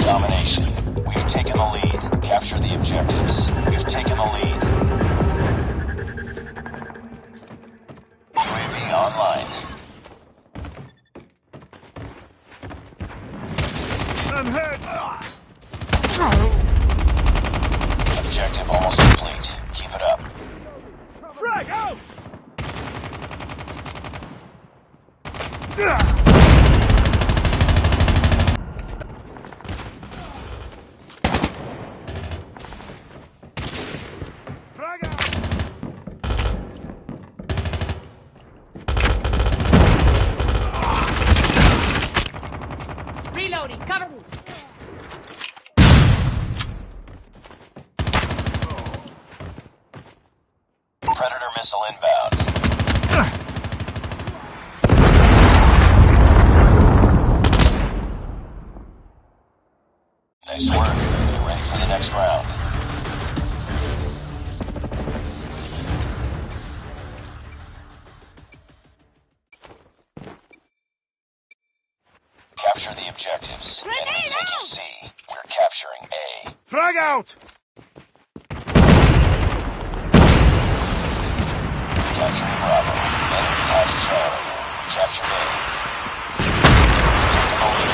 Domination. We've taken the lead. Capture the objectives. We've taken the lead. UAV online. I'm hurt! Objective almost complete. Keep it up. Frag out! Frag out! Reloading, cover me! Predator missile inbound. Nice work. Get ready for the next round. Capture the objectives. Enemy taking C. We're capturing A. Frag out! Capturing Bravo. Enemy has Charlie. We captured A. We've taken the lead.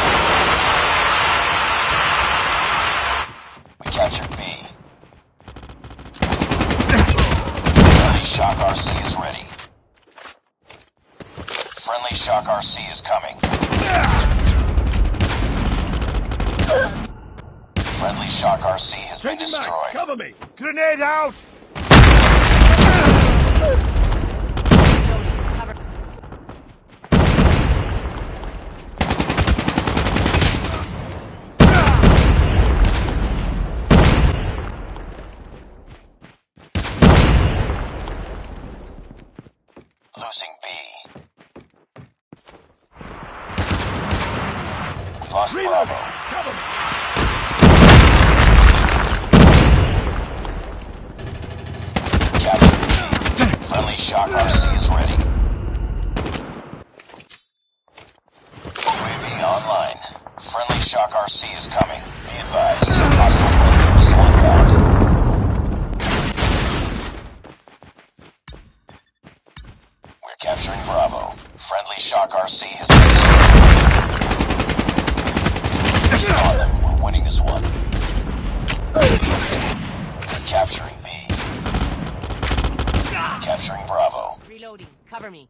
We captured B. Friendly Shock RC is ready. Friendly Shock RC is coming. Friendly Shock RC has been Changing back! destroyed. Cover me! Grenade out! Reloading, cover. Losing B. We lost Reloading! Bravo. Cover me! Captured B. Friendly Shock RC is ready. UAV online. Friendly Shock RC is coming. Be advised. Hostile Predator missile inbound. We're capturing Bravo. Friendly Shock RC has been destroyed. Keep on them. We're winning this one. We're capturing B. Capturing Bravo. Reloading, cover me.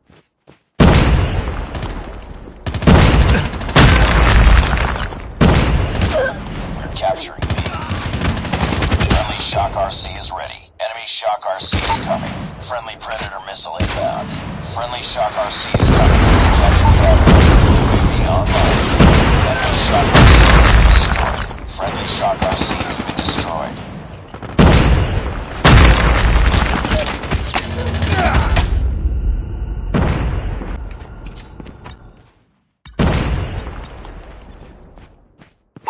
We're capturing B. Friendly Shock RC is ready. Enemy Shock RC is coming. Friendly Predator missile inbound. Friendly Shock RC is coming. Capture Bravo. UAV online. Enemy Shock RC has been destroyed. Friendly Shock RC has been destroyed.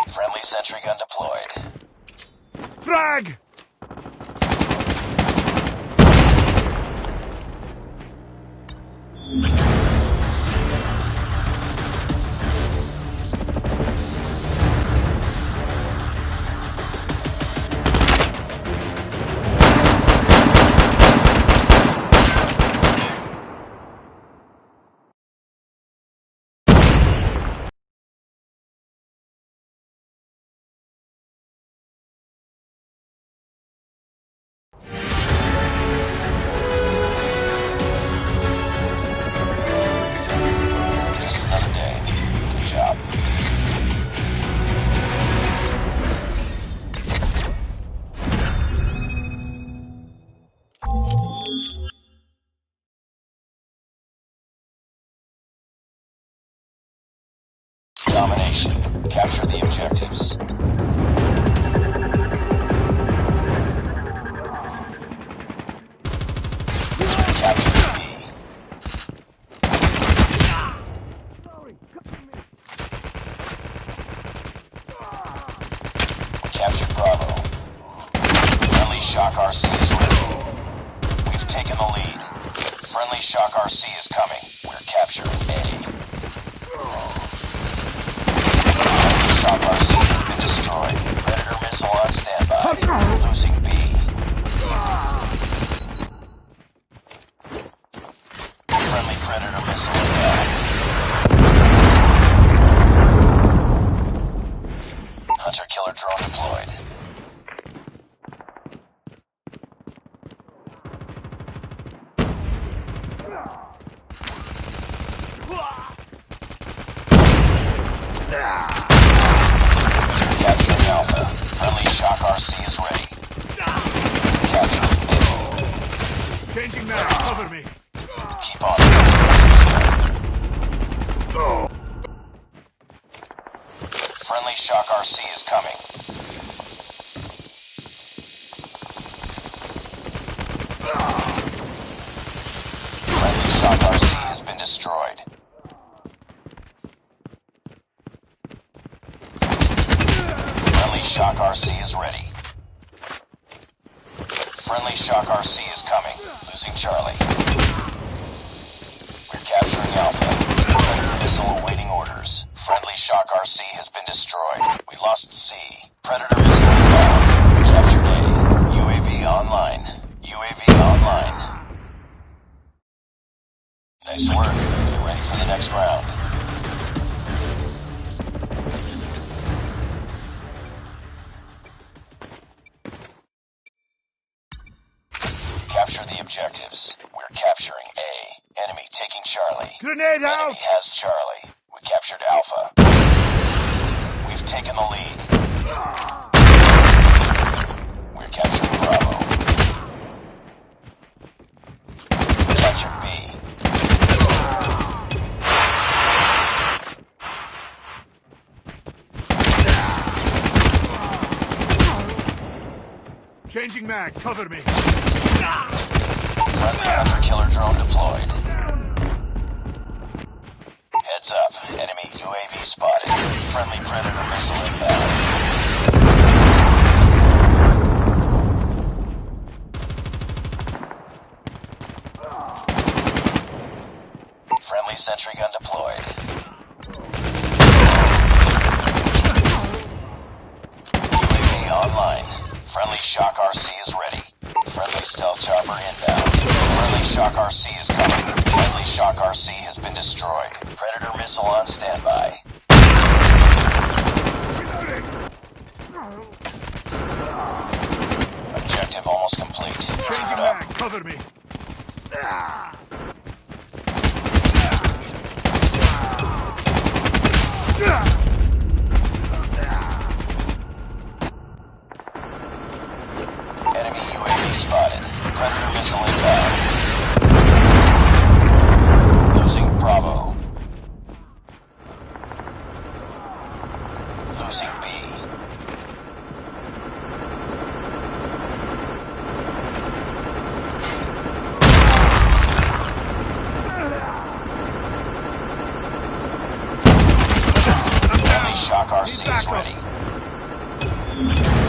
Friendly sentry gun deployed. Frag! Just another day. Good job. Domination. Capture the objectives. Capture B. We captured Bravo. Friendly Shock RC is ready. We've taken the lead. Friendly Shock RC is coming. We're capturing A. Friendly Shock RC has been destroyed. Capturing Alpha. Friendly Shock RC is ready. Capturing Echo. Changing mag. Cover me. Keep on. Friendly Shock RC is coming. Friendly Shock RC has been destroyed. Friendly Shock RC is ready. Friendly Shock RC is coming. Losing Charlie. We're capturing Alpha. Predator missile awaiting orders. Friendly Shock RC has been destroyed. We lost C. Predator missile inbound. We captured A. UAV online. UAV online. Nice work. Get ready for the next round. Capture the objectives. We're capturing A. Enemy taking Charlie. Grenade out! Enemy has Charlie. We captured Alpha. We've taken the lead. We're capturing Bravo. We captured B. Changing mag. Cover me. Friendly hunter-killer drone deployed. Heads up. Enemy UAV spotted. Friendly Predator missile inbound. Friendly sentry gun deployed. UAV online. Friendly Shock RC is ready. Friendly stealth chopper inbound. Friendly Shock RC is coming. Friendly Shock RC has been destroyed. Predator missile on standby. Objective almost complete. Keep Changing it up. mag. Cover me. Enemy UAV spotted. Predator missile inbound. Losing Bravo. Losing B. Friendly Shock RC is ready.